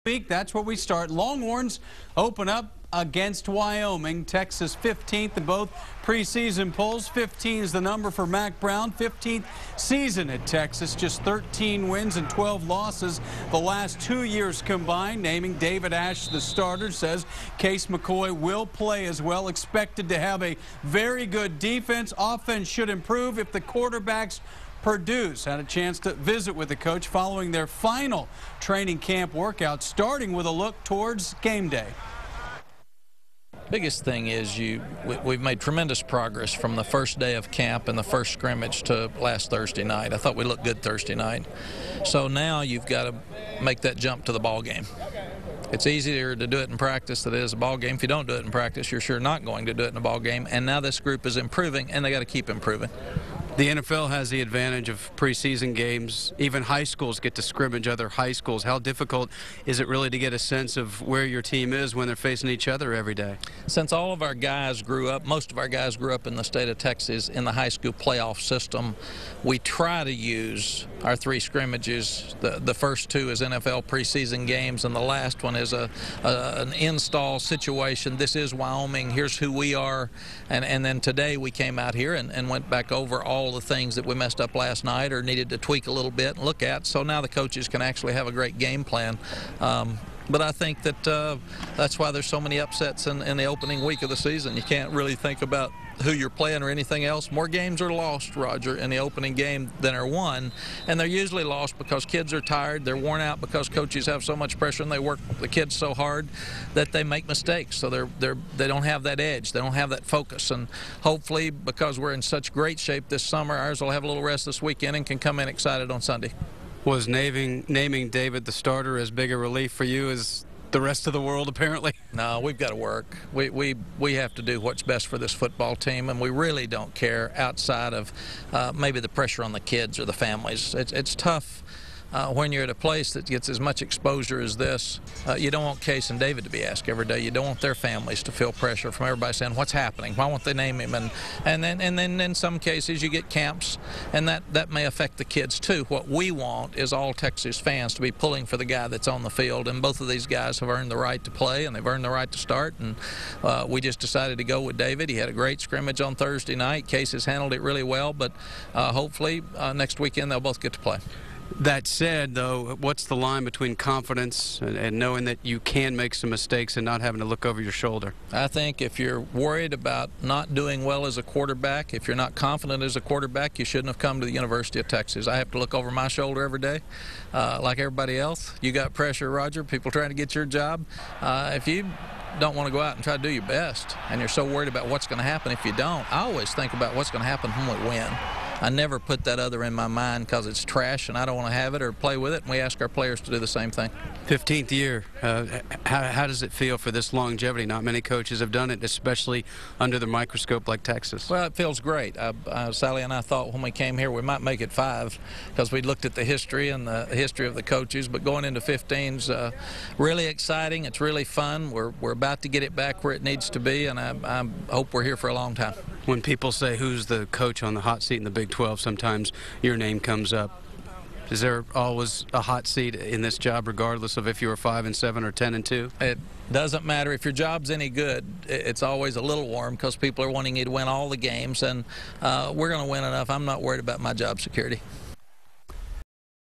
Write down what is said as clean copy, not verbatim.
week, that's where we start. Longhorns open up against Wyoming. Texas 15th in both preseason polls. 15 is the number for Mack Brown. 15th season at Texas. Just 13 wins and 12 losses the last 2 years combined. Naming David Ash the starter, says Case McCoy will play as well. Expected to have a very good defense. Offense should improve if the quarterbacks produce. Had a chance to visit with the coach following their final training camp workout, starting with a look towards game day. Biggest thing is we've made tremendous progress from the first day of camp and the first scrimmage to last Thursday night. I thought we looked good Thursday night. So now you've got to make that jump to the ball game. It's easier to do it in practice than it is a ball game. If you don't do it in practice, you're sure not going to do it in a ball game. And now this group is improving, and they got to keep improving. The NFL has the advantage of preseason games. Even high schools get to scrimmage other high schools. How difficult is it really to get a sense of where your team is when they're facing each other every day? Since all of our guys grew up, most of our guys grew up in the state of Texas in the high school playoff system, we try to use our 3 scrimmages. The first 2 is NFL preseason games, and the last one is an install situation. This is Wyoming. Here's who we are. And then today we came out here and went back over all the things that we messed up last night or needed to tweak a little bit and look at, so now the coaches can actually have a great game plan. But I think that that's why there's so many upsets in the opening week of the season. You can't really think about who you're playing or anything else. More games are lost, Roger, in the opening game than are won, and they're usually lost because kids are tired, they're worn out because coaches have so much pressure and they work the kids so hard that they make mistakes. So they don't have that edge, they don't have that focus, and hopefully because we're in such great shape this summer, ours will have a little rest this weekend and can come in excited on Sunday. Was naming David the starter as big a relief for you as the rest of the world, apparently? No, we've got to work. We have to do what's best for this football team, and we really don't care outside of maybe the pressure on the kids or the families. It's tough when you're at a place that gets as much exposure as this. You don't want Case and David to be asked every day. You don't want their families to feel pressure from everybody saying, what's happening? Why won't they name him? And then in some cases you get camps, and that may affect the kids too. What we want is all Texas fans to be pulling for the guy that's on the field, and both of these guys have earned the right to play, and they've earned the right to start, and we just decided to go with David. He had a great scrimmage on Thursday night. Case has handled it really well, but hopefully next weekend they'll both get to play. That said, though, what's the line between confidence and knowing that you can make some mistakes and not having to look over your shoulder? I think if you're worried about not doing well as a quarterback, if you're not confident as a quarterback, you shouldn't have come to the University of Texas. I have to look over my shoulder every day like everybody else. You got pressure, Roger, people trying to get your job. If you don't want to go out and try to do your best and you're so worried about what's going to happen if you don't, I always think about what's going to happen when we win. I never put that other in my mind because it's trash and I don't want to have it or play with it, and we ask our players to do the same thing. 15th year, how does it feel for this longevity? Not many coaches have done it, especially under the microscope like Texas. Well, it feels great. Sally and I thought when we came here we might make it 5 because we looked at the history and the history of the coaches, but going into 15's really exciting. It's really fun. We're about to get it back where it needs to be, and I hope we're here for a long time. When people say who's the coach on the hot seat in the Big 12, sometimes your name comes up. Is there always a hot seat in this job, regardless of if you were 5-7 or 10-2? It doesn't matter. If your job's any good, it's always a little warm because people are wanting you to win all the games, and we're going to win enough. I'm not worried about my job security.